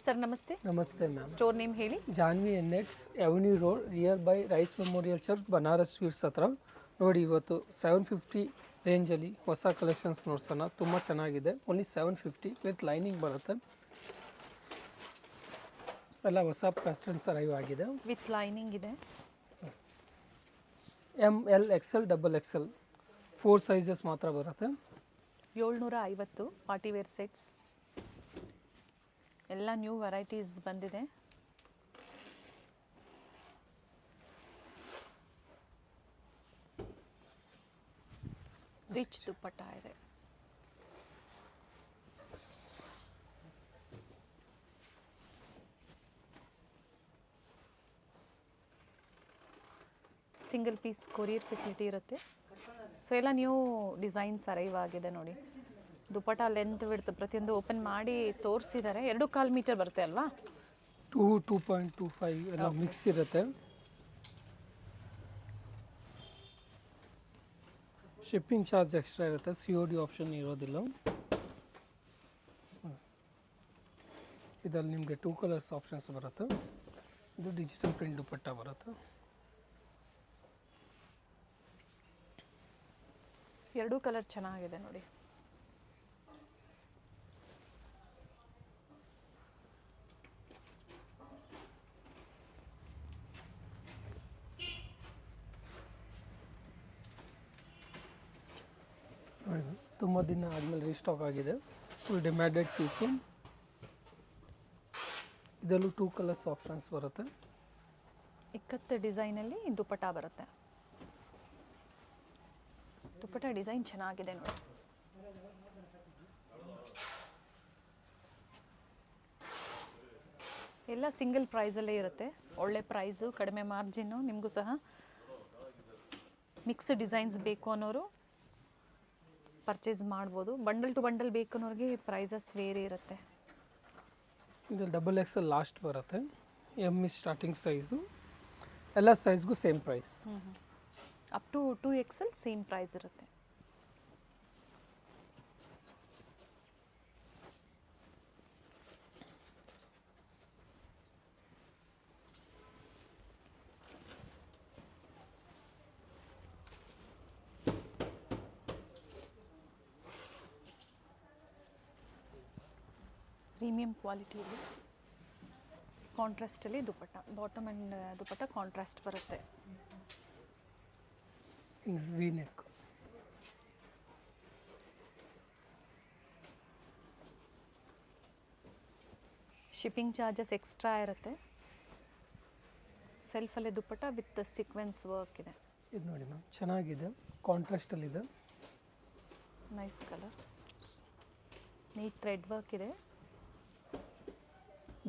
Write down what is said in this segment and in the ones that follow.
Sir ನಮಸ್ತೆ. ನಮಸ್ತೆ ma'am. Store name ಹೇಳಿ. Janvi NX Avenue Road near by Rice memorial church Banaras sweets ಹತ್ರ. ನೋಡಿ ಇವತ್ತು 750 ರೇಂಜಲ್ಲಿ ಹೊಸ ಕಲೆಕ್ಷನ್ಸ್ ನೋಡ್ಸೋಣ. ತುಂಬ ಚೆನ್ನಾಗಿದೆ. ಓನ್ಲಿ 750 ವಿತ್ ಲೈನಿಂಗ್ ಬರುತ್ತೆ. ಎಲ್ಲ ಹೊಸ ಪ್ಯಾಟರ್ನ್ಸ್ ಅರೈವ್ ಆಗಿದೆ. ವಿತ್ ಲೈನಿಂಗ್ ಇದೆ. ML XL XXL 4 ಸೈಜಸ್ ಮಾತ್ರ ಬರುತ್ತೆ. 750 ಪಾರ್ಟಿ ವೇರ್ ಸೆಟ್ಸ್. ಎಲ್ಲ ನ್ಯೂ ವೆರೈಟೀಸ್ ಬಂದಿದೆ. ರಿಚ್ ದುಪ್ಪಟ್ಟ ಇದೆ. ಸಿಂಗಲ್ ಪೀಸ್ ಕೊರಿಯರ್ ಫೆಸಿಲಿಟಿ ಇರುತ್ತೆ. ಸೊ ಎಲ್ಲ ನ್ಯೂ ಡಿಸೈನ್ಸ್ ಅರೈವ್ ಆಗಿದೆ ನೋಡಿ. ದುಪ್ಪಟ್ಟ ಲೆಂತ್ ಬಿಡ್ತು ಪ್ರತಿಯೊಂದು ಓಪನ್ ಮಾಡಿ ತೋರಿಸಿದ್ದಾರೆ. 2.25 ಮೀಟರ್ ಬರುತ್ತೆ ಅಲ್ವಾ? 2.25 ಎಲ್ಲ ಮಿಕ್ಸ್ ಇರುತ್ತೆ. ಶಿಪ್ಪಿಂಗ್ ಚಾರ್ಜ್ ಎಕ್ಸ್ಟ್ರಾ ಇರುತ್ತೆ. COD ಆಪ್ಷನ್ ಇರೋದಿಲ್ಲ. ಇದರಲ್ಲಿ ನಿಮಗೆ 2 ಕಲರ್ಸ್ ಆಪ್ಷನ್ಸ್ ಬರುತ್ತೆ. ಇದು ಡಿಜಿಟಲ್ ಪ್ರಿಂಟ್ ದುಪ್ಪಟ್ಟ ಬರುತ್ತೆ. 2 ಕಲರ್ ಚೆನ್ನಾಗಿದೆ ನೋಡಿ. ತುಂಬ ದಿನ ಆದಮೇಲೆ ರೀಸ್ಟಾಕ್ ಆಗಿದೆ. Full demanded piece. ಇದರಲ್ಲೂ 2 ಕಲರ್ಸ್ ಆಪ್ಷನ್ಸ್ ಬರುತ್ತೆ. ಇಕ್ಕತ್ತು ಡಿಸೈನಲ್ಲಿ ದುಪ್ಪಟ್ಟ ಬರುತ್ತೆ. ದುಪ್ಪಟ್ಟ ಡಿಸೈನ್ ಚೆನ್ನಾಗಿದೆ ನೋಡಿ. ಎಲ್ಲ ಸಿಂಗಲ್ ಪ್ರೈಸಲ್ಲೇ ಇರುತ್ತೆ. ಒಳ್ಳೆ ಪ್ರೈಸು, ಕಡಿಮೆ ಮಾರ್ಜಿನ್ನು. ನಿಮಗೂ ಸಹ ಮಿಕ್ಸ್ ಡಿಸೈನ್ಸ್ ಬೇಕು ಅನ್ನೋರು ಪರ್ಚೇಸ್ ಮಾಡ್ಬೋದು. ಬಂಡಲ್ ಟು ಬಂಡಲ್ ಬೇಕು ಅನ್ನೋರಿಗೆ ಪ್ರೈಸಸ್ ಬೇರೆ ಇರುತ್ತೆ. ಇದು XXL ಲಾಸ್ಟ್ ಬರುತ್ತೆ. M is starting size. ಎಲ್ಲ ಸೈಜ್ಗೂ same price. Up to 2XL same price ಇರುತ್ತೆ. ಪ್ರೀಮಿಯಂ ಕ್ವಾಲಿಟಿಯಲ್ಲಿ ಕಾಂಟ್ರಾಸ್ಟಲ್ಲಿ dupatta. Bottom and dupatta contrast ಬರುತ್ತೆ. V neck. Shipping charges extra ಇರುತ್ತೆ. ಸೆಲ್ಫಲ್ಲೇ ದುಪ್ಪಟ್ಟ ವಿತ್ ಸೀಕ್ವೆನ್ಸ್ ವರ್ಕ್ ಇದೆ. ಇದು ನೋಡಿ ಮ್ಯಾಮ್, ಚೆನ್ನಾಗಿದೆ. ಕಾಂಟ್ರಾಸ್ಟಲ್ಲಿದೆ. Nice colour. Neat thread work ಇದೆ.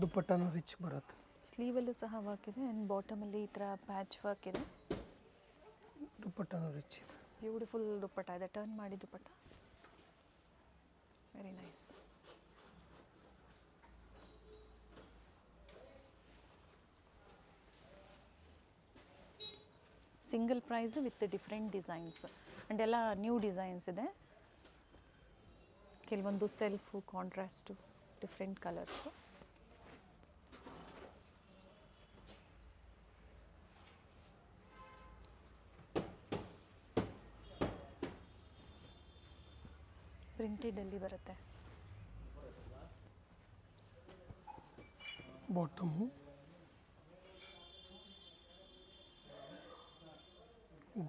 ದುಪ್ಪಟ್ಟನೂ ರಿಚ್ ಬರುತ್ತೆ. ಸ್ಲೀವಲ್ಲೂ ಸಹ ವರ್ಕ್ ಇದೆ. ಆ್ಯಂಡ್ ಬಾಟಮಲ್ಲಿ ಈ ಥರ ಪ್ಯಾಚ್ ವರ್ಕ್ ಇದೆ. ದುಪ್ಪಟ್ಟನೂ ರಿಚ್ ಇದೆ. ಬ್ಯೂಟಿಫುಲ್ ದುಪ್ಪಟ್ಟ ಇದೆ. ಟರ್ನ್ ಮಾಡಿ dupatta. Very nice. Single price with different designs. And ಎಲ್ಲ ನ್ಯೂ ಡಿಸೈನ್ಸ್ ಇದೆ. ಕೆಲವೊಂದು ಸೆಲ್ಫು, ಕಾಂಟ್ರಾಸ್ಟು, ಡಿಫ್ರೆಂಟ್ ಕಲರ್ಸು. ಪ್ರಿಂಟೆಡಲ್ಲಿ ಬರುತ್ತೆ. ಬಾಟಮು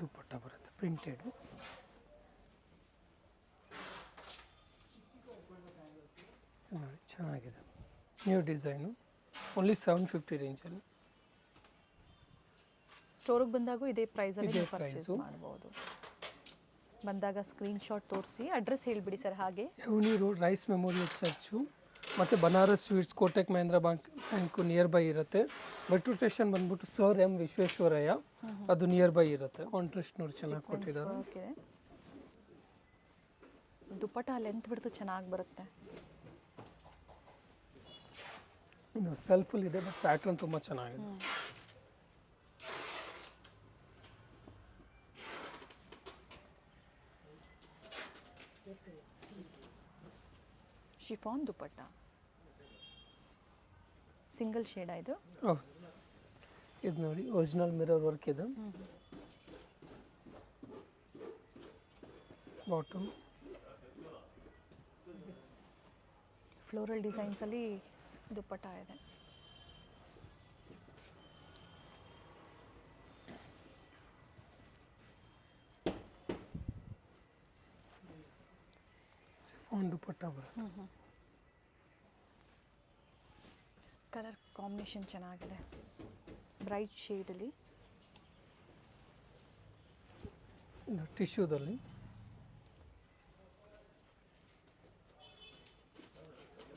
ದುಪ್ಪಟ್ಟ ಬರುತ್ತೆ ಪ್ರಿಂಟೆಡು. ನೋಡಿ ಚೆನ್ನಾಗಿದೆ. New design. ಓನ್ಲಿ 750 ರೇಂಜಲ್ಲಿ. ಸ್ಟೋರಿಗೆ ಬಂದಾಗೂ ಇದೇ ಪ್ರೈಸಲ್ಲಿ ಪರ್ಚೇಸ್ ಪ್ರೈಸು ಮಾಡ್ಬೋದು. ಬಂದಾಗ ಸ್ಕ್ರೀನ್ಶಾಟ್ ತೋರಿಸಿ. ಅಡ್ರೆಸ್ ಹೇಳಿಬಿಡಿ ಸರ್. ಹಾಗೆ avenue road Rice memorial church ಮತ್ತು Banaras sweets Kotak Mahindra bank near by ಇರುತ್ತೆ. ಮೆಟ್ರೋ ಸ್ಟೇಷನ್ ಬಂದ್ಬಿಟ್ಟು ಸರ್ M ವಿಶ್ವೇಶ್ವರಯ್ಯ, ಅದು ನಿಯರ್ ಬೈ ಇರುತ್ತೆ. ಕಾಂಟ್ರಾಸ್ಟ್ ನೋಡಿ ಚೆನ್ನಾಗಿ ಕೊಟ್ಟಿದ್ದಾರೆ. ಓಕೆ. ದುಪ್ಪಟ್ಟ ಲೆಂತ್ ಬಿಡ್ತು ಚೆನ್ನಾಗಿ ಬರುತ್ತೆ. ಇನ್ನು ಸೆಲ್ಫಲ್ಲಿದೆ, ಬಟ್ ಪ್ಯಾಟ್ರನ್ ತುಂಬ ಚೆನ್ನಾಗಿದೆ. ಶಿಫಾನ್ ದುಪ್ಪಟ್ಟ. ಸಿಂಗಲ್ ಶೇಡ್ ಇದು. ಹೌದು, ಇದು ನೋಡಿ ಒರಿಜಿನಲ್ ಮಿರರ್ ವರ್ಕ್ ಇದೆ. ಬಾಟಮ್ ಫ್ಲೋರಲ್ ಡಿಸೈನ್ಸಲ್ಲಿ ದುಪ್ಪಟ್ಟ ಇದೆ. ಸಿಫಾನ್ ದುಪ್ಪಟ್ಟ ಬರುತ್ತೆ. ಕಲರ್ ಕಾಂಬಿನೇಷನ್ ಚೆನ್ನಾಗಿದೆ, ಬ್ರೈಟ್ ಶೇಡಲ್ಲಿ. ಇದು ಟಿಶ್ಯೂದಲ್ಲಿ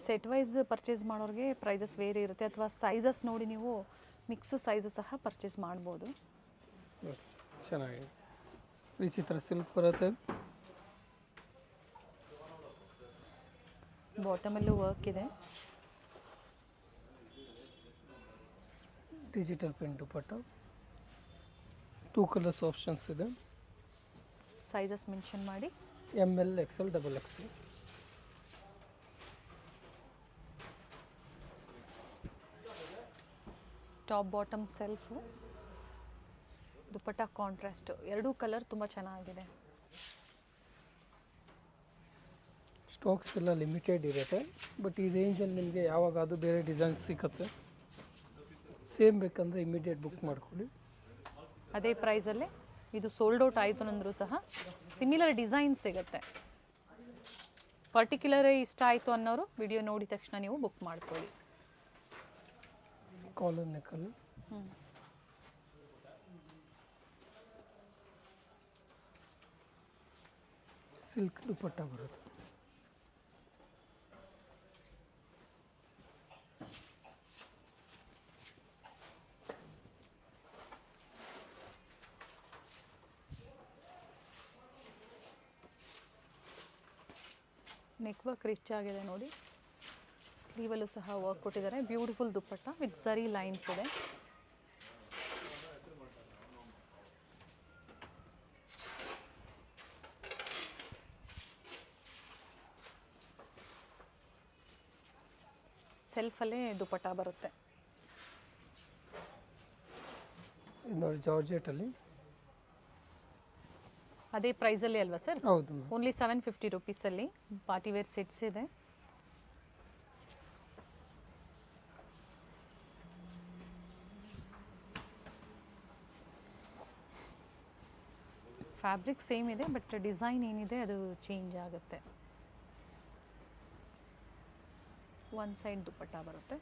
ಸೆಟ್ ವೈಸ್ ಪರ್ಚೇಸ್ ಮಾಡೋರಿಗೆ ಪ್ರೈಸಸ್ ಬೇರೆ ಇರುತ್ತೆ, ಅಥವಾ ಸೈಜಸ್ ನೋಡಿ ನೀವು ಮಿಕ್ಸ್ ಸೈಜಸ್ ಸಹ ಪರ್ಚೇಸ್ ಮಾಡ್ಬೋದು. ಚೆನ್ನಾಗಿದೆ. ವಿಚಿತ್ರ ಸಿಲ್ಕ್ ಬರುತ್ತೆ. ಬಾಟಮಲ್ಲೂ ವರ್ಕ್ ಇದೆ. Digital print dupatta. 2 colours options ಇದೆ. ಸೈಜಸ್ ಮೆನ್ಷನ್ ಮಾಡಿ. ML, XL, XXL. Top bottom self, dupatta contrast, ಎರಡೂ ಕಲರ್ ತುಂಬ ಚೆನ್ನಾಗಿದೆ. ಸ್ಟಾಕ್ಸ್ ಎಲ್ಲ ಲಿಮಿಟೆಡ್ ಇರುತ್ತೆ, ಬಟ್ ಈ ರೇಂಜಲ್ಲಿ ನಿಮಗೆ ಯಾವಾಗ ಅದು ಬೇರೆ ಡಿಸೈನ್ಸ್ ಸಿಗುತ್ತೆ. ಸೇಮ್ ಬೇಕಂದರೆ ಇಮಿಡಿಯೇಟ್ ಬುಕ್ ಮಾಡ್ಕೊಳ್ಳಿ. ಅದೇ ಪ್ರೈಸಲ್ಲೇ ಇದು ಸೋಲ್ಡ್ ಔಟ್ ಆಯಿತು ಅಂದರೂ ಸಹ ಸಿಮಿಲರ್ ಡಿಸೈನ್ ಸಿಗುತ್ತೆ. ಪರ್ಟಿಕ್ಯುಲರ್ ಇಷ್ಟ ಆಯಿತು ಅನ್ನೋರು ವಿಡಿಯೋ ನೋಡಿದ ತಕ್ಷಣ ನೀವು ಬುಕ್ ಮಾಡ್ಕೊಳ್ಳಿ. ಕಾಲರ್ ನೆಕ್ಕಲ್ಲಿ ಸಿಲ್ಕ್ ದುಪ್ಪಟ್ಟ ಬರುತ್ತೆ. ನೆಕ್ ವರ್ಕ್ ರಿಚ್ ಆಗಿದೆ ನೋಡಿ. ಸ್ಲೀವಲ್ಲೂ ಸಹ ವರ್ಕ್ ಕೊಟ್ಟಿದ್ದಾರೆ. Beautiful dupatta with zari lines ಇದೆ. ಸೆಲ್ಫಲ್ಲೇ ದುಪ್ಪಟ್ಟ ಬರುತ್ತೆ. ಇದು ನೋಡಿ ಜಾರ್ಜೆಟಲ್ಲಿ. ಅದೇ ಪ್ರೈಸಲ್ಲಿ ಅಲ್ವಾ ಸರ್? ಹೌದು, ಓನ್ಲಿ 750 ರುಪೀಸಲ್ಲಿ ಪಾರ್ಟಿ ವೇರ್ ಸೆಟ್ಸ್ ಇದೆ. ಫ್ಯಾಬ್ರಿಕ್ ಸೇಮ್ ಇದೆ, ಬಟ್ ಡಿಸೈನ್ ಏನಿದೆ ಅದು ಚೇಂಜ್ ಆಗುತ್ತೆ. ಒನ್ ಸೈಡ್ ದುಪ್ಪಟ್ಟ ಬರುತ್ತೆ.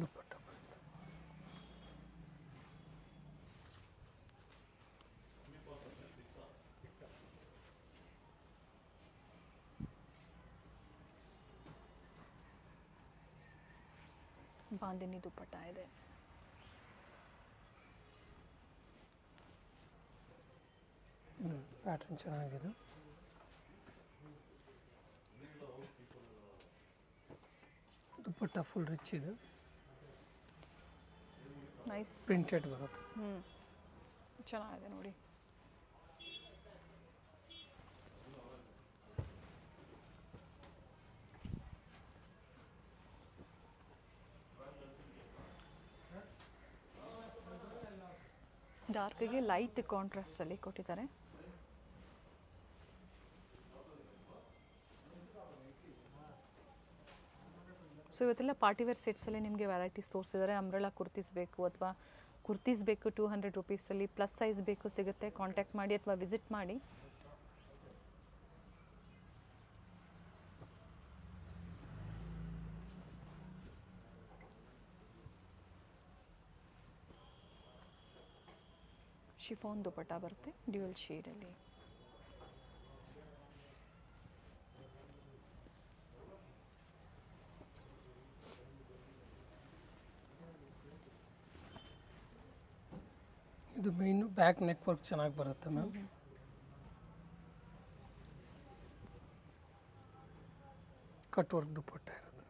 ದುಪ್ಪಟ್ಟ ಬರುತ್ತೆ. ಬಾಂದಿನಿ ದುಪ್ಪಟ್ಟ ಇದೆ. ಪ್ಯಾಟರ್ನ್ ಚೆನ್ನಾಗಿದೆ. ದುಪ್ಪಟ್ಟ ಫುಲ್ ರಿಚ್ ಇದೆ. ನೈಸ್ ಪ್ರಿಂಟೆಡ್ ಬರುತ್ತೆ. ಚೆನ್ನಾಗಿದೆ ನೋಡಿ. ಡಾರ್ಕ್ಗೆ ಲೈಟ್ ಕಾಂಟ್ರಾಸ್ಟಲ್ಲಿ ಕೊಟ್ಟಿದ್ದಾರೆ. ಸೊ ಇವತ್ತೆಲ್ಲ ಪಾರ್ಟಿವೇರ್ ಸೆಟ್ಸಲ್ಲಿ ನಿಮಗೆ ವೆರೈಟೀಸ್ ತೋರಿಸಿದ್ದಾರೆ. ಅಂಬ್ರೆಲಾ ಕುರ್ತೀಸ್ ಬೇಕು ಅಥವಾ ಕುರ್ತೀಸ್ ಬೇಕು 200 ರುಪೀಸಲ್ಲಿ, ಪ್ಲಸ್ ಸೈಜ್ ಬೇಕು ಸಿಗುತ್ತೆ. ಕಾಂಟ್ಯಾಕ್ಟ್ ಮಾಡಿ ಅಥವಾ ವಿಸಿಟ್ ಮಾಡಿ. ಶಿಫಾನ್ ದುಪ್ಪಟ್ಟ ಬರುತ್ತೆ ಡ್ಯೂಯಲ್ ಶೇಡಲ್ಲಿ. ಇದು ಮೇನ್ ಬ್ಯಾಕ್ ನೆಕ್ ವರ್ಕ್ ಚೆನ್ನಾಗಿ ಬರುತ್ತೆ ಮ್ಯಾಮ್. ಕಟ್ ವರ್ಕ್ ದುಪ್ಪಟ್ಟ ಇರುತ್ತೆ.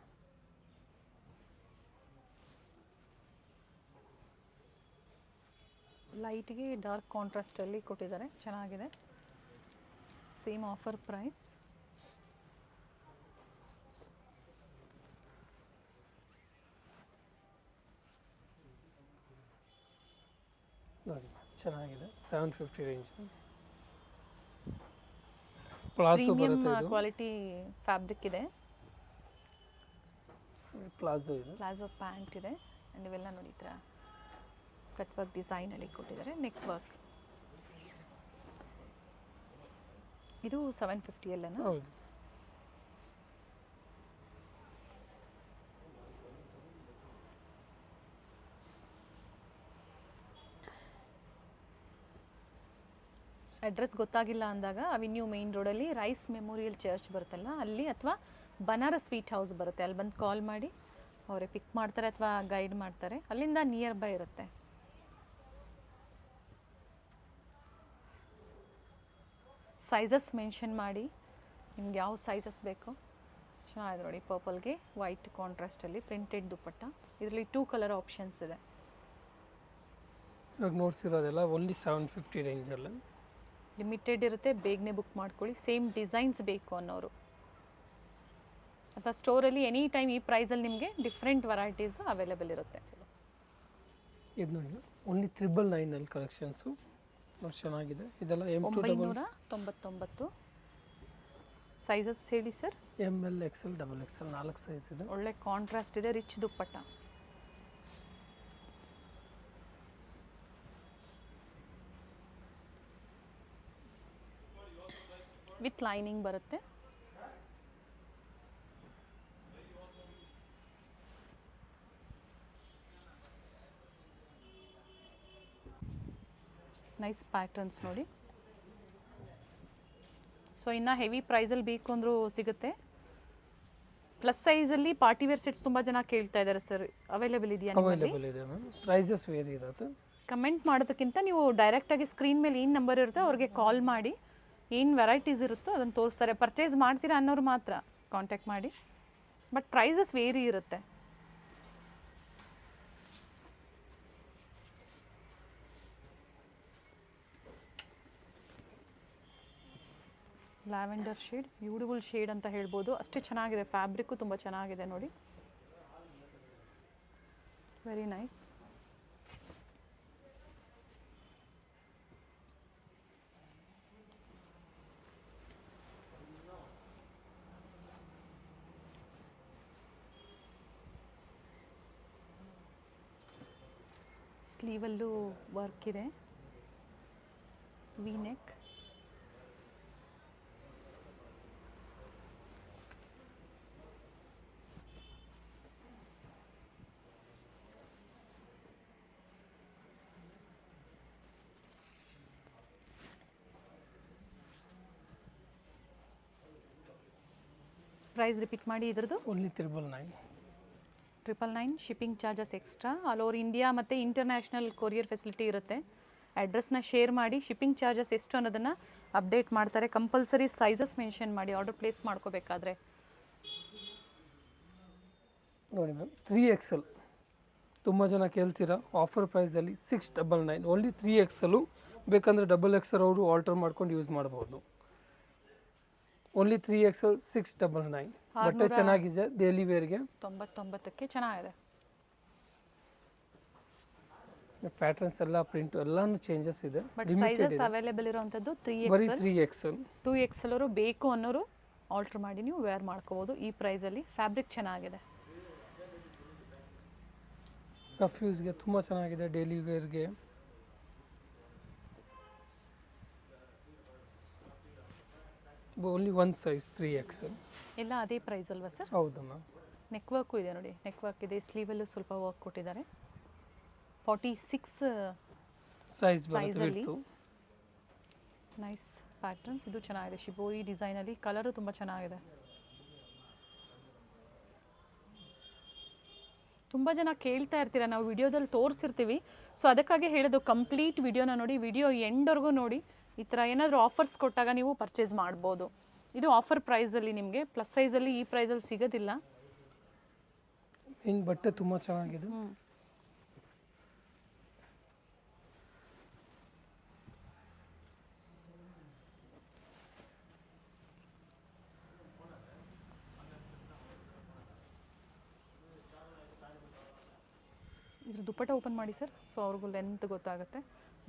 ಲೈಟ್ಗೆ ಡಾರ್ಕ್ ಕಾಂಟ್ರಾಸ್ಟಲ್ಲಿ ಕೊಟ್ಟಿದ್ದಾರೆ, ಚೆನ್ನಾಗಿದೆ. Same offer price. ನೋಡಿ ಚೆನ್ನಾಗಿದೆ, 750 ರೇಂಜ್. ಪ್ಲಾಜೋ ಪ್ರೀಮಿಯಂ ಬರುತ್ತೆ, ಇದು ಕ್ವಾಲಿಟಿ ಫ್ಯಾಬ್ರಿಕ್ ಇದೆ. ಪ್ಲಾಜೋ ಇದೆ, ಪ್ಲಾಜೋ ಪ್ಯಾಂಟ್ ಇದೆ. ಆ್ಯಂಡ್ ಇವೆಲ್ಲ ನೋಡಿ ಈ ಥರ ಕಟ್ ವರ್ಕ್ ಡಿಸೈನಲ್ಲಿ ಕೊಟ್ಟಿದ್ದಾರೆ, ನೆಕ್ ವರ್ಕ್. ಇದು 750 ಅಲ್ಲೇನಾ? ಹೌದು. ಅಡ್ರೆಸ್ ಗೊತ್ತಾಗಿಲ್ಲ ಅಂದಾಗ ಅವೆನ್ಯೂ ಮೇನ್ ರೋಡಲ್ಲಿ ರೈಸ್ ಮೆಮೋರಿಯಲ್ ಚರ್ಚ್ ಬರುತ್ತಲ್ಲ ಅಲ್ಲಿ, ಅಥವಾ ಬನಾರಸ್ ಸ್ವೀಟ್ ಹೌಸ್ ಬರುತ್ತೆ, ಅಲ್ಲಿ ಬಂದು ಕಾಲ್ ಮಾಡಿ ಅವರೇ ಪಿಕ್ ಮಾಡ್ತಾರೆ ಅಥವಾ ಗೈಡ್ ಮಾಡ್ತಾರೆ. ಅಲ್ಲಿಂದ ನಿಯರ್ ಬೈ ಇರುತ್ತೆ. ಸೈಜಸ್ ಮೆನ್ಷನ್ ಮಾಡಿ ನಿಮ್ಗೆ ಯಾವ ಸೈಜಸ್ ಬೇಕು. ಚೆನ್ನಾಗಿದೆ ನೋಡಿ, ಪರ್ಪಲ್ಗೆ ವೈಟ್ ಕಾಂಟ್ರಾಸ್ಟಲ್ಲಿ ಪ್ರಿಂಟೆಡ್ ದುಪ್ಪಟ್ಟ. ಇದರಲ್ಲಿ 2 ಕಲರ್ ಆಪ್ಷನ್ಸ್ ಇದೆ. ಇವಾಗ ನೋಡ್ಸಿರೋದೆಲ್ಲ ಓನ್ಲಿ 750 ರೇಂಜಲ್ಲಿ. ಲಿಮಿಟೆಡ್ ಇರುತ್ತೆ, ಬೇಗನೆ ಬುಕ್ ಮಾಡ್ಕೊಳ್ಳಿ. ಸೇಮ್ ಡಿಸೈನ್ಸ್ ಬೇಕು ಅನ್ನೋರು ಅಥವಾ ಸ್ಟೋರಲ್ಲಿ ಎನಿ ಟೈಮ್ ಈ ಪ್ರೈಸಲ್ಲಿ ನಿಮಗೆ ಡಿಫ್ರೆಂಟ್ ವೆರೈಟೀಸ್ ಅವೈಲೇಬಲ್ ಇರುತ್ತೆ. ಇದು ನೋಡಿ ಓನ್ಲಿ 999 ಕಲೆಕ್ಷನ್ಸು. ನೋಡಿ ಚೆನ್ನಾಗಿದೆ. ಇದೆಲ್ಲ M299. ಸೈಜಸ್ ಹೇಳಿ sir. ML XL XXL 4 size ಇದೆ. ಒಳ್ಳೆ ಕಾಂಟ್ರಾಸ್ಟ್ ಇದೆ, ರಿಚ್ ದುಪ್ಪಟ್ಟ. ವಿತ್ ಲೈನಿಂಗ್ ಬರುತ್ತೆ. ನೈಸ್ ಪ್ಯಾಟರ್ನ್ಸ್ ನೋಡಿ. ಸೊ ಇನ್ನು ಹೆವಿ ಪ್ರೈಸಲ್ಲಿ ಬೇಕು ಅಂದರೂ ಸಿಗುತ್ತೆ. ಪ್ಲಸ್ ಸೈಜಲ್ಲಿ ಪಾರ್ಟಿ ವೇರ್ ಸೆಟ್ಸ್ ತುಂಬ ಜನ ಕೇಳ್ತಾ ಇದ್ದಾರೆ ಸರ್, ಅವೈಲೇಬಲ್ ಇದೆಯಾ? ಅವೈಲೇಬಲ್ ಇದೆ ಮ್ಯಾಮ್, ಪ್ರೈಸಸ್ ವೇರಿ ಇರುತ್ತೆ. ಕಮೆಂಟ್ ಮಾಡೋದಕ್ಕಿಂತ ನೀವು ಡೈರೆಕ್ಟಾಗಿ ಸ್ಕ್ರೀನ್ ಮೇಲೆ ಏನು ನಂಬರ್ ಇರುತ್ತೆ ಅವ್ರಿಗೆ ಕಾಲ್ ಮಾಡಿ ಏನು ವೆರೈಟೀಸ್ ಇರುತ್ತೋ ಅದನ್ನು ತೋರಿಸ್ತಾರೆ. ಪರ್ಚೇಸ್ ಮಾಡ್ತೀರಾ ಅನ್ನೋರು ಮಾತ್ರ ಕಾಂಟ್ಯಾಕ್ಟ್ ಮಾಡಿ, ಬಟ್ ಪ್ರೈಸಸ್ ವೇರಿ ಇರುತ್ತೆ. ಲ್ಯಾವೆಂಡರ್ ಶೇಡ್, ಬ್ಯೂಟಿಫುಲ್ ಶೇಡ್ ಅಂತ ಹೇಳ್ಬೋದು. ಅಷ್ಟೇ ಚೆನ್ನಾಗಿದೆ, ಫ್ಯಾಬ್ರಿಕ್ಕು ತುಂಬ ಚೆನ್ನಾಗಿದೆ ನೋಡಿ, ವೆರಿ ನೈಸ್. ಸ್ಲೀವಲ್ಲೂ ವರ್ಕ್ ಇದೆ, ವಿ ನೆಕ್. ಪ್ರೈಸ್ ರಿಪೀಟ್ ಮಾಡಿ ಇದ್ರದ್ದು. Only 999. 999. Shipping charges extra. All over India ಮತ್ತು ಇಂಟರ್ನ್ಯಾಷನಲ್ ಕೊರಿಯರ್ ಫೆಸಿಲಿಟಿ ಇರುತ್ತೆ. ಅಡ್ರೆಸ್ನ ಶೇರ್ ಮಾಡಿ, ಶಿಪ್ಪಿಂಗ್ ಚಾರ್ಜಸ್ ಎಷ್ಟು ಅನ್ನೋದನ್ನು ಅಪ್ಡೇಟ್ ಮಾಡ್ತಾರೆ. ಕಂಪಲ್ಸರಿ ಸೈಜಸ್ ಮೆನ್ಷನ್ ಮಾಡಿ ಆರ್ಡರ್ ಪ್ಲೇಸ್ ಮಾಡ್ಕೋಬೇಕಾದ್ರೆ. ನೋಡಿ ಮ್ಯಾಮ್, 3XL ತುಂಬ ಜನ ಕೇಳ್ತೀರಾ. ಆಫರ್ ಪ್ರೈಸಲ್ಲಿ 699, ಓನ್ಲಿ 3XL. ಬೇಕಂದರೆ XXL ಅವರು ಆಲ್ಟರ್ ಮಾಡ್ಕೊಂಡು ಯೂಸ್ ಮಾಡ್ಬೋದು. Only 3XL 699. ಬಟ್ಟೆ ಚೆನ್ನಾಗಿದೆ, ಡೈಲಿ ವೇರ್ಗೆ 99ಕ್ಕೆ ಚೆನ್ನಾಗಿದೆ. ಪ್ಯಾಟರ್ನ್ಸ್ ಎಲ್ಲ ಪ್ರಿಂಟ್ ಎಲ್ಲಾನು ಚೇಂಜಸ್ ಇದೆ. ಬಟ್ ಸೈಜಸ್ ಅವೈಲೇಬಲ್ ಇರುವಂಥದ್ದು ಬರೀ 3XL. 3XL. 2XL ಅವರು ಬೇಕು ಅನ್ನೋರು ಆಲ್ಟರ್ ಮಾಡಿ ನೀವು ವೇರ್ ಮಾಡ್ಕೋಬೋದು ಈ ಪ್ರೈಸಲ್ಲಿ. ಫ್ಯಾಬ್ರಿಕ್ ಚೆನ್ನಾಗಿದೆ, ರಫ್ ಯೂಸ್ಗೆ ತುಂಬ ಚೆನ್ನಾಗಿದೆ, ಡೈಲಿ ವೇರ್ಗೆ. Only 1 size 3XL. ಎಲ್ಲ ಅದೇ ಪ್ರೈಸ್ ಅಲ್ವಾ ಸರ್? ಹೌದು ಮ್ಯಾಮ್. ನೆಕ್ ವರ್ಕು ಇದೆ ನೋಡಿ, ನೆಕ್ ವರ್ಕ್ ಇದೆ. ಸ್ಲೀವಲ್ಲೂ ಸ್ವಲ್ಪ ವರ್ಕ್ ಕೊಟ್ಟಿದ್ದಾರೆ. 46 ಸೈಜ್ ಸೈಜಲ್ಲಿ ಬರುತ್ತೆ. Nice patterns. ಇದು ಚೆನ್ನಾಗಿದೆ, ಶಿಬೋರಿ ಡಿಸೈನಲ್ಲಿ. ಕಲರು ತುಂಬ ಚೆನ್ನಾಗಿದೆ. ತುಂಬ ಜನ ಕೇಳ್ತಾ ಇರ್ತೀರ, ನಾವು ವಿಡಿಯೋದಲ್ಲಿ ತೋರಿಸಿರ್ತೀವಿ. ಸೊ ಅದಕ್ಕಾಗಿ ಹೇಳೋದು, ಕಂಪ್ಲೀಟ್ ವಿಡಿಯೋನ ನೋಡಿ, ವಿಡಿಯೋ ಎಂಡ್ವರೆಗೂ ನೋಡಿ. ಈ ಥರ ಏನಾದರೂ ಆಫರ್ಸ್ ಕೊಟ್ಟಾಗ ನೀವು ಪರ್ಚೇಸ್ ಮಾಡ್ಬೋದು. ಇದು ಆಫರ್ ಪ್ರೈಸಲ್ಲಿ ನಿಮಗೆ, ಪ್ಲಸ್ ಸೈಜಲ್ಲಿ ಈ ಪ್ರೈಸಲ್ಲಿ ಸಿಗೋದಿಲ್ಲ. ಇನ್ನು ಬಟ್ಟೆ ತುಂಬ ಚೆನ್ನಾಗಿದೆ. ಇದ್ರ ದುಪ್ಪಟ್ಟ ಓಪನ್ ಮಾಡಿ ಸರ್, ಸೊ ಅವ್ರಿಗೂ ಲೆಂತ್ ಗೊತ್ತಾಗುತ್ತೆ.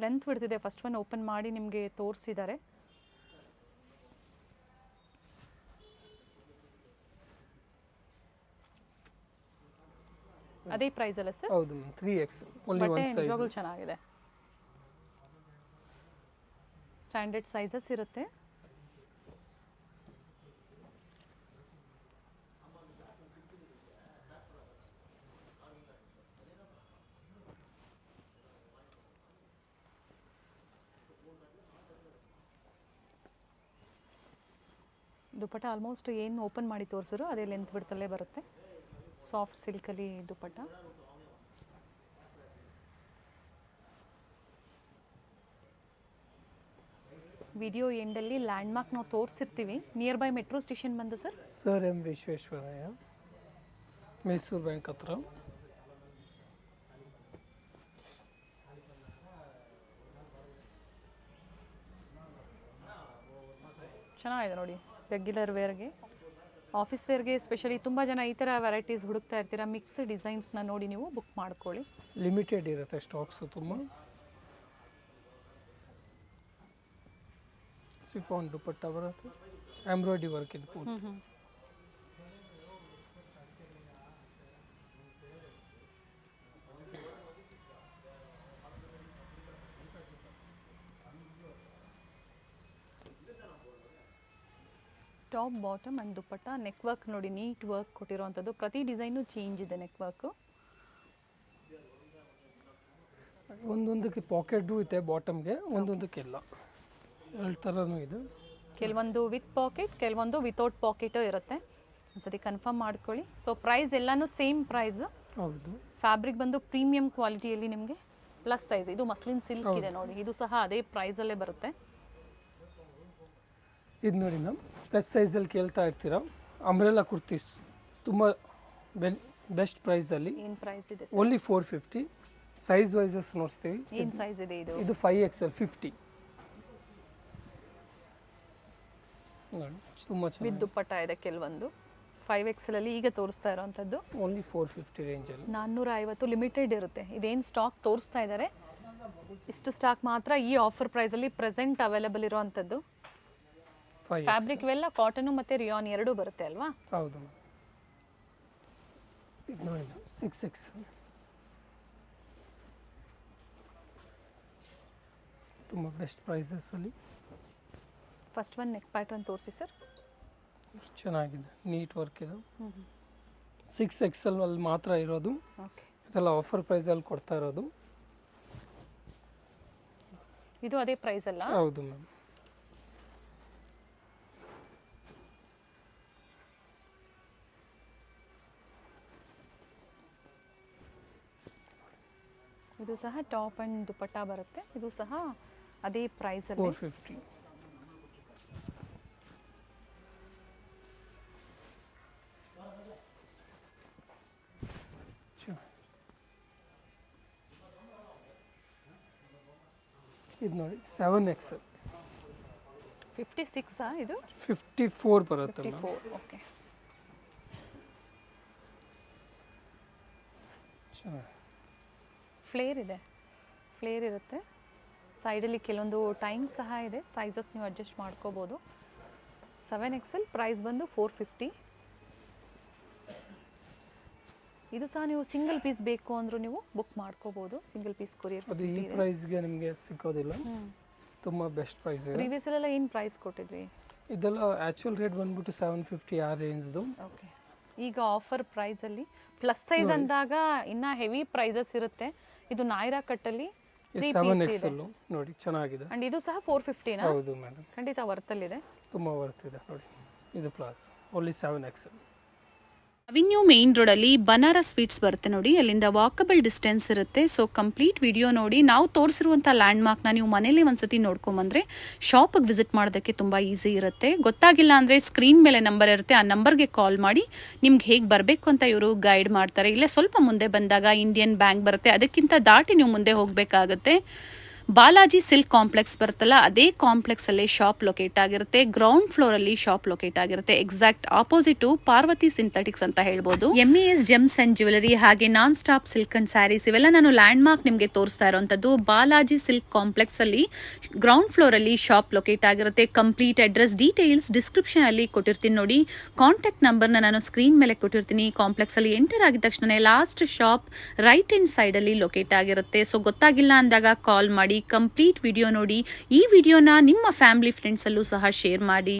ಲೆಂತ್ ಬಿಡ್ತಿದೆ, ಫಸ್ಟ್ ಒನ್ ಓಪನ್ ಮಾಡಿ ನಿಮಗೆ ತೋರಿಸಿದ್ದಾರೆ. ಅದೇ ಪ್ರೈಸ್ ಅಲ್ಲ ಸರ್? ಹೌದು ಮ್ಯಾಮ್, 3X ಓನ್ಲಿ ಬಟ್ಟೆ ಒನ್ ಸೈಜ್. ನಿಜವಾಗ್ಲೂ ಚೆನ್ನಾಗಿದೆ. ಸ್ಟ್ಯಾಂಡರ್ಡ್ ಸೈಜಸ್ ಇರುತ್ತೆ. ದುಪ್ಪಟ್ಟ ಆಲ್ಮೋಸ್ಟ್ ಏನು ಓಪನ್ ಮಾಡಿ ತೋರಿಸಿದ್ರು ಅದೇ ಲೆಂತ್ ಬಿಡ್ತಲ್ಲೇ ಬರುತ್ತೆ. ಸಾಫ್ಟ್ ಸಿಲ್ಕಲ್ಲಿ ದುಪ್ಪಟ್ಟ. ವಿಡಿಯೋ ಎಂಡಲ್ಲಿ ಲ್ಯಾಂಡ್ಮಾರ್ಕ್ ನಾವು ತೋರಿಸಿರ್ತೀವಿ. ನಿಯರ್ ಬೈ ಮೆಟ್ರೋ ಸ್ಟೇಷನ್ ಬಂದು sir? Sir M Visvesvaraya, Mysuru bank ಹತ್ರ. ಚೆನ್ನಾಗಿದೆ ನೋಡಿ, ರೆಗ್ಯುಲರ್ ವೇರ್ಗೆ, ಆಫೀಸ್ ವೇರ್ಗೆ ಸ್ಪೆಷಲಿ ತುಂಬ ಜನ ಈ ಥರ ವೆರೈಟೀಸ್ ಹುಡುಕ್ತಾ ಇರ್ತೀರಾ. ಮಿಕ್ಸ್ ಡಿಸೈನ್ಸ್ನ ನೋಡಿ ನೀವು ಬುಕ್ ಮಾಡ್ಕೊಳ್ಳಿ. ಲಿಮಿಟೆಡ್ ಇರುತ್ತೆ ಸ್ಟಾಕ್ಸು ತುಂಬ. ಸಿಫಾನ್ ದುಪ್ಪಟ್ಟ ಬರುತ್ತೆ, ಎಂಬ್ರಾಯ್ಡ್ರಿ ವರ್ಕ್ ಇದು ಪೂರ್ತಿ. Top bottom and dupatta. Neck work ನೋಡಿ, ನೀಟ್ ವರ್ಕ್ ಕೊಟ್ಟಿರೋವಂಥದ್ದು. ಪ್ರತಿ ಡಿಸೈನು ಚೇಂಜ್ ಇದೆ ನೆಕ್ ವರ್ಕು. ಒಂದೊಂದಕ್ಕೆ ಪಾಕೆಟು ಇದೆ ಬಾಟಮ್ಗೆ, ಒಂದೊಂದಕ್ಕೆಲ್ಲ ಎರಡು ಥರನೂ ಇದೆ. ಕೆಲವೊಂದು ವಿತ್ ಪಾಕೆಟ್, ಕೆಲವೊಂದು ವಿತೌಟ್ ಪಾಕೆಟು ಇರುತ್ತೆ. ಒಂದ್ಸತಿ ಕನ್ಫರ್ಮ್ ಮಾಡ್ಕೊಳ್ಳಿ. ಸೊ ಪ್ರೈಸ್ ಎಲ್ಲನೂ ಸೇಮ್ ಪ್ರೈಸ್. ಹೌದು. ಫ್ಯಾಬ್ರಿಕ್ ಬಂದು ಪ್ರೀಮಿಯಂ ಕ್ವಾಲಿಟಿಯಲ್ಲಿ ನಿಮಗೆ ಪ್ಲಸ್ ಸೈಜ್. ಇದು ಮಸ್ಲಿನ್ ಸಿಲ್ಕ್ ಇದೆ ನೋಡಿ, ಇದು ಸಹ ಅದೇ ಪ್ರೈಸಲ್ಲೇ ಬರುತ್ತೆ. ಇದು ನೋಡಿ ಮ್ಯಾಮ್, ಪ್ಲಸ್ ಸೈಜಲ್ಲಿ ಕೇಳ್ತಾ ಇರ್ತೀರಾ, ಅಂಬ್ರೆಲಾ ಕುರ್ತೀಸ್ ತುಂಬ ಬೆಸ್ಟ್ ಪ್ರೈಸಲ್ಲಿ. ಏನು ಪ್ರೈಸ್ ಇದೆ? ಓನ್ಲಿ 450. ಸೈಜ್ ವೈಸಸ್ ನೋಡ್ತೀವಿ. ಏನು ಸೈಜ್ ಇದೆ ಇದು? ಇದು 5XL 50 ನೋಡಿ, ತುಂಬ ವಿತ್ ಚೆನ್ನಾಗಿ. ದುಪ್ಪಟ್ಟ ಇದೆ ಕೆಲವೊಂದು. 5XL ಅಲ್ಲಿ ಈಗ ತೋರಿಸ್ತಾ ಇರೋವಂಥದ್ದು. ಓನ್ಲಿ 450 ರೇಂಜಲ್ಲಿ. 450 ಲಿಮಿಟೆಡ್ ಇರುತ್ತೆ. ಇದೇನು ಸ್ಟಾಕ್ ತೋರಿಸ್ತಾ ಇದ್ದಾರೆ, ಇಷ್ಟು ಸ್ಟಾಕ್ ಮಾತ್ರ ಈ ಆಫರ್ ಪ್ರೈಸಲ್ಲಿ ಪ್ರೆಸೆಂಟ್ ಅವೈಲೇಬಲ್ ಇರೋವಂಥದ್ದು. 5XL. ಫ್ಯಾಬ್ರಿಕ್ ಇವೆಲ್ಲ ಕಾಟನು ಮತ್ತು ರಿಯಾನ್ ಎರಡೂ ಬರುತ್ತೆ ಅಲ್ವಾ? ಹೌದು. ಇದು ನೋಡಿ 6XL ತುಂಬ ಬೆಸ್ಟ್ ಪ್ರೈಸಸಲ್ಲಿ. ಫಸ್ಟ್ ಒನ್ ನೆಕ್ ಪ್ಯಾಟರ್ನ್ ತೋರಿಸಿ ಸರ್. ಚೆನ್ನಾಗಿದೆ, ನೀಟ್ ವರ್ಕ್ ಇದು. 6XL ಅಲ್ಲಿ ಮಾತ್ರ ಇರೋದು. ಓಕೆ, ಇದೆಲ್ಲ ಆಫರ್ ಪ್ರೈಸಲ್ಲಿ ಕೊಡ್ತಾ ಇರೋದು. ಇದು ಅದೇ ಪ್ರೈಸ್ ಅಲ್ಲ? ಹೌದು ಮ್ಯಾಮ್. ಇದು ಸಹ ಟಾಪ್ ಆ್ಯಂಡ್ ದುಪ್ಪಟ್ಟ ಬರುತ್ತೆ. ಇದು ಸಹ ಅದೇ ಪ್ರೈಸಲ್ಲಿ 450. ಇದು ನೋಡಿ 7XL 56 ಇದು 54 ಬರುತ್ತೆ ಮ್ಯಾಮ್. 54. ಓಕೆ, ಚೆನ್ನಾಗಿ ಫ್ಲೇರ್ ಇದೆ, ಫ್ಲೇರ್ ಇರುತ್ತೆ. ಸೈಡಲ್ಲಿ ಕೆಲವೊಂದು ಟೈಮ್ ಸಹ ಇದೆ, ಸೈಜಸ್ ನೀವು ಅಡ್ಜಸ್ಟ್ ಮಾಡ್ಕೋಬೋದು. 7XL ಪ್ರೈಸ್ ಬಂದು 450. ಇದು ಸಹ ನೀವು ಸಿಂಗಲ್ ಪೀಸ್ ಬೇಕು ಅಂದರೂ ನೀವು ಬುಕ್ ಮಾಡ್ಕೋಬೋದು. ಸಿಂಗಲ್ ಪೀಸ್ ಕೊರಿಯರ್ ಅದು ಈ ಪ್ರೈಸ್ಗೆ ನಿಮಗೆ ಸಿಕ್ಕೋದಿಲ್ಲ, ತುಂಬ ಬೆಸ್ಟ್ ಪ್ರೈಸ್ ಇದೆ. ಪ್ರೀವಿಯಸ್ಸಲ್ಲೆಲ್ಲ ಏನು ಪ್ರೈಸ್ ಕೊಟ್ಟಿದ್ವಿ? ಇದೆಲ್ಲ ಆ್ಯಕ್ಚುಯಲ್ ರೇಟ್ ಬಂದ್ಬಿಟ್ಟು 750 ಆ ರೇಂಜ್ದು. ಓಕೆ, ಈಗ ಆಫರ್ ಪ್ರೈಸಲ್ಲಿ ಪ್ಲಸ್ ಸೈಜ್ ಅಂದಾಗ ಇನ್ನೂ ಹೆವಿ ಪ್ರೈಸಸ್ ಇರುತ್ತೆ. ಇದು ನಾಯ್ರಾ ಕಟ್ಟಲ್ಲಿ 7XL ನೋಡಿ, ಚೆನ್ನಾಗಿದೆ. ಅಂಡ್ ಇದು ಸಹ 450ನಾ? ಹೌದು ಮೇಡಮ್, ಖಂಡಿತ ವರ್ತಲ್ಲಿದೆ, ತುಂಬ ವರ್ತ್ ಇದೆ ನೋಡಿ. ಇದು ಪ್ಲಾಸ್ ಓನ್ಲಿ 7XL. ಅವಿನ್ಯೂ ಮೇನ್ ರೋಡಲ್ಲಿ ಬನಾರಸ್ ಸ್ವೀಟ್ಸ್ ಬರುತ್ತೆ ನೋಡಿ, ಅಲ್ಲಿಂದ ವಾಕಬಲ್ ಡಿಸ್ಟೆನ್ಸ್ ಇರುತ್ತೆ. ಸೊ ಕಂಪ್ಲೀಟ್ ವಿಡಿಯೋ ನೋಡಿ. ನಾವು ತೋರಿಸಿರುವಂಥ ಲ್ಯಾಂಡ್ಮಾರ್ಕ್ನ ನೀವು ಮನೇಲಿ ಒಂದ್ಸತಿ ನೋಡ್ಕೊಂಬಂದ್ರೆ ಶಾಪಿಗೆ ವಿಸಿಟ್ ಮಾಡೋದಕ್ಕೆ ತುಂಬ ಈಸಿ ಇರುತ್ತೆ. ಗೊತ್ತಾಗಿಲ್ಲ ಅಂದರೆ ಸ್ಕ್ರೀನ್ ಮೇಲೆ ನಂಬರ್ ಇರುತ್ತೆ, ಆ ನಂಬರ್ಗೆ ಕಾಲ್ ಮಾಡಿ ನಿಮ್ಗೆ ಹೇಗೆ ಬರಬೇಕು ಅಂತ ಇವರು ಗೈಡ್ ಮಾಡ್ತಾರೆ. ಇಲ್ಲೇ ಸ್ವಲ್ಪ ಮುಂದೆ ಬಂದಾಗ ಇಂಡಿಯನ್ ಬ್ಯಾಂಕ್ ಬರುತ್ತೆ, ಅದಕ್ಕಿಂತ ದಾಟಿ ನೀವು ಮುಂದೆ ಹೋಗಬೇಕಾಗತ್ತೆ. ಬಾಲಾಜಿ ಸಿಲ್ಕ್ ಕಾಂಪ್ಲೆಕ್ಸ್ ಬರುತ್ತಲ್ಲ ಅದೇ ಕಾಂಪ್ಲೆಕ್ಸ್ ಅಲ್ಲಿ ಶಾಪ್ ಲೊಕೇಟ್ ಆಗಿರುತ್ತೆ. ಗ್ರೌಂಡ್ ಫ್ಲೋರ್ ಅಲ್ಲಿ ಶಾಪ್ ಲೊಕೇಟ್ ಆಗಿರುತ್ತೆ. ಎಕ್ಸಾಕ್ಟ್ ಆಪೋಸಿಟ್ ಪಾರ್ವತಿ ಸಿಂಥೆಟಿಕ್ಸ್ ಅಂತ ಹೇಳ್ಬೋದು. MES ಜೆಮ್ಸ್ ಅಂಡ್ ಜ್ಯುವೆಲರಿ ಹಾಗೆ non stop silk and saris ಇವೆಲ್ಲ ನಾನು ಲ್ಯಾಂಡ್ ಮಾರ್ಕ್ ನಿಮಗೆ ತೋರಿಸ್ತಾ ಇರುವಂತದ್ದು ಬಾಲಾಜಿ ಸಿಲ್ಕ್ ಕಾಂಪ್ಲೆಕ್ಸ್ ಅಲ್ಲಿ ಗ್ರೌಂಡ್ ಫ್ಲೋರ್ ಅಲ್ಲಿ ಶಾಪ್ ಲೊಕೇಟ್ ಆಗಿರುತ್ತೆ. ಕಂಪ್ಲೀಟ್ ಅಡ್ರೆಸ್ ಡೀಟೇಲ್ಸ್ ಡಿಸ್ಕ್ರಿಪ್ಷನ್ ಅಲ್ಲಿ ಕೊಟ್ಟಿರ್ತೀನಿ ನೋಡಿ. ಕಾಂಟ್ಯಾಕ್ಟ್ ನಂಬರ್ ನಾನು ಸ್ಕ್ರೀನ್ ಮೇಲೆ ಕೊಟ್ಟಿರ್ತೀನಿ. ಕಾಂಪ್ಲೆಕ್ಸ್ ಅಲ್ಲಿ ಎಂಟರ್ ಆಗಿದ ತಕ್ಷಣ last shop right hand side ಅಲ್ಲಿ ಲೊಕೇಟ್ ಆಗಿರುತ್ತೆ. ಸೊ ಗೊತ್ತಾಗಿಲ್ಲ ಅಂದಾಗ ಕಾಲ್ ಮಾಡಿ. ಕಂಪ್ಲೀಟ್ ವಿಡಿಯೋ ನೋಡಿ. ಈ ವಿಡಿಯೋನ ನಿಮ್ಮ ಫ್ಯಾಮಿಲಿ ಫ್ರೆಂಡ್ಸ್ ಅಲ್ಲೂ ಸಹ ಶೇರ್ ಮಾಡಿ.